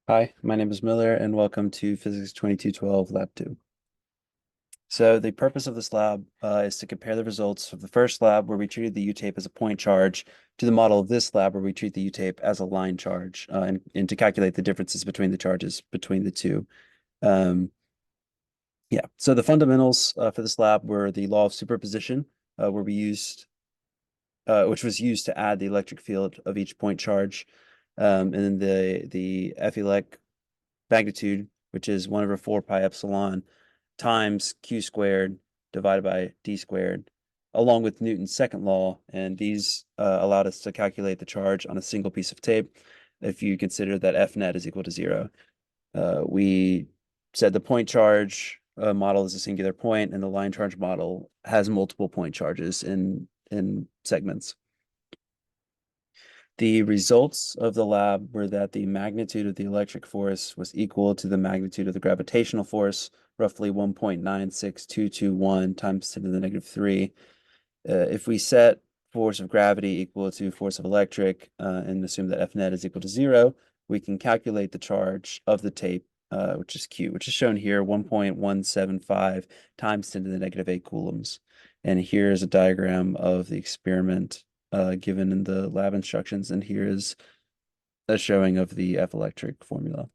Hi, my name is Miller, and welcome to Physics 2212 Lab 2. So the purpose of this lab is to compare the results of the first lab where we treated the U-tape as a point charge to the model of this lab where we treat the U-tape as a line charge and to calculate the differences between the charges between the two. Um, yeah, so the fundamentals for this lab were the law of superposition, where we used which was used to add the electric field of each point charge, and then the F-elect magnitude, which is 1 over 4 pi epsilon times q squared divided by d squared, along with Newton's second law. And these allowed us to calculate the charge on a single piece of tape if you consider that F net is equal to 0. We said the point charge model is a singular point, and the line charge model has multiple point charges in segments. The results of the lab were that the magnitude of the electric force was equal to the magnitude of the gravitational force, roughly 1.96221 times 10 to the negative 3. If we set force of gravity equal to force of electric and assume that F net is equal to 0, we can calculate the charge of the tape, which is Q, which is shown here, 1.175 times 10 to the negative 8 coulombs. And here's a diagram of the experiment given in the lab instructions, and here is a showing of the F electric formula.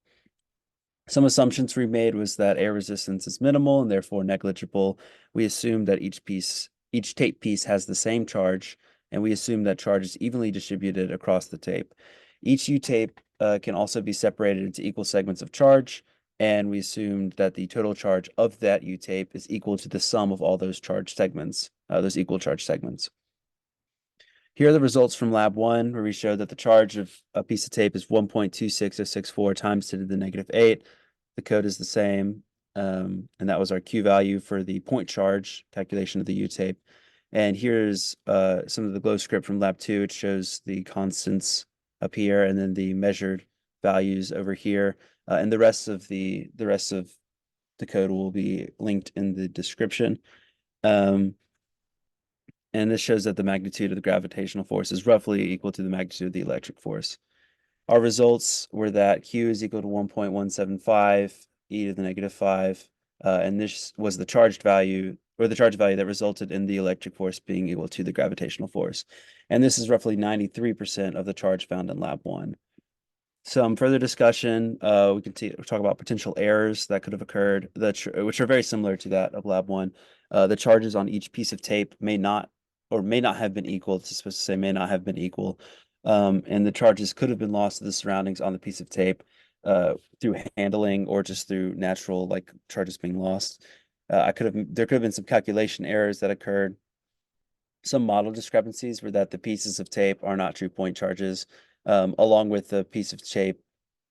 Some assumptions we made was that air resistance is minimal and therefore negligible. We assumed that each tape piece has the same charge, and we assume that charge is evenly distributed across the tape. Each U-tape can also be separated into equal segments of charge, and we assumed that the total charge of that U-tape is equal to the sum of all those charge segments, those equal charge segments. Here are the results from lab 1, where we showed that the charge of a piece of tape is 1.26064 times 10 to the negative 8. The code is the same, and that was our Q value for the point charge calculation of the U-tape. And here's some of the glow script from lab 2. It shows the constants up here and then the measured values over here. And the rest of the code will be linked in the description. And this shows that the magnitude of the gravitational force is roughly equal to the magnitude of the electric force. Our results were that Q is equal to 1.175 e to the negative 5, and this was the charged value, or the charge value that resulted in the electric force being equal to the gravitational force. And this is roughly 93% of the charge found in lab 1. Some further discussion, we can talk about potential errors that could have occurred, which are very similar to that of lab 1. The charges on each piece of tape may not have been equal. It's supposed to say may not have been equal. And the charges could have been lost to the surroundings on the piece of tape through handling or just through natural like charges being lost. There could have been some calculation errors that occurred. Some model discrepancies were that the pieces of tape are not true point charges, along with the piece of tape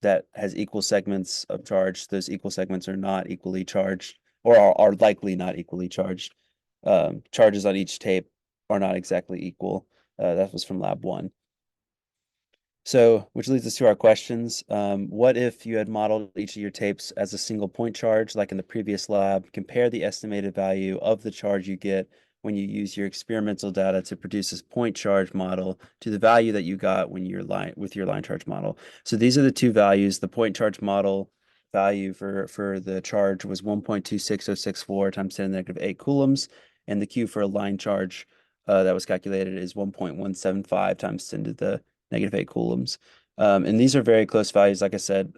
that has equal segments of charge. Those equal segments are not equally charged or are likely not equally charged. Charges on each tape are not exactly equal. That was from lab 1. So, which leads us to our questions. What if you had modeled each of your tapes as a single point charge, like in the previous lab? Compare the estimated value of the charge you get when you use your experimental data to produce this point charge model to the value that you got when you're with your line charge model. So these are the two values. The point charge model value for the charge was 1.26064 times 10 to the negative 8 coulombs, and the Q for a line charge that was calculated is 1.175 times 10 to the negative 8 coulombs. And these are very close values. Like I said,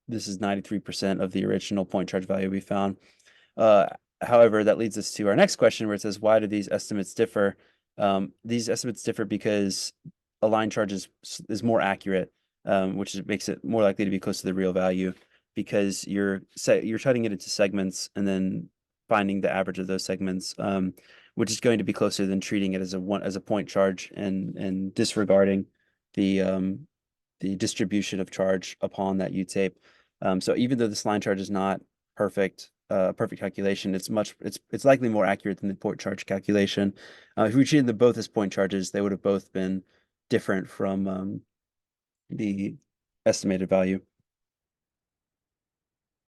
this is 93% of the original point charge value we found. However, that leads us to our next question where it says, why do these estimates differ? These estimates differ because a line charge is more accurate, which makes it more likely to be close to the real value because you're cutting it into segments and then finding the average of those segments, which is going to be closer than treating it as a point charge and disregarding the distribution of charge upon that U-tape. So even though this line charge is not perfect calculation, it's likely more accurate than the point charge calculation. If we treated them both as point charges, they would have both been different from the estimated value.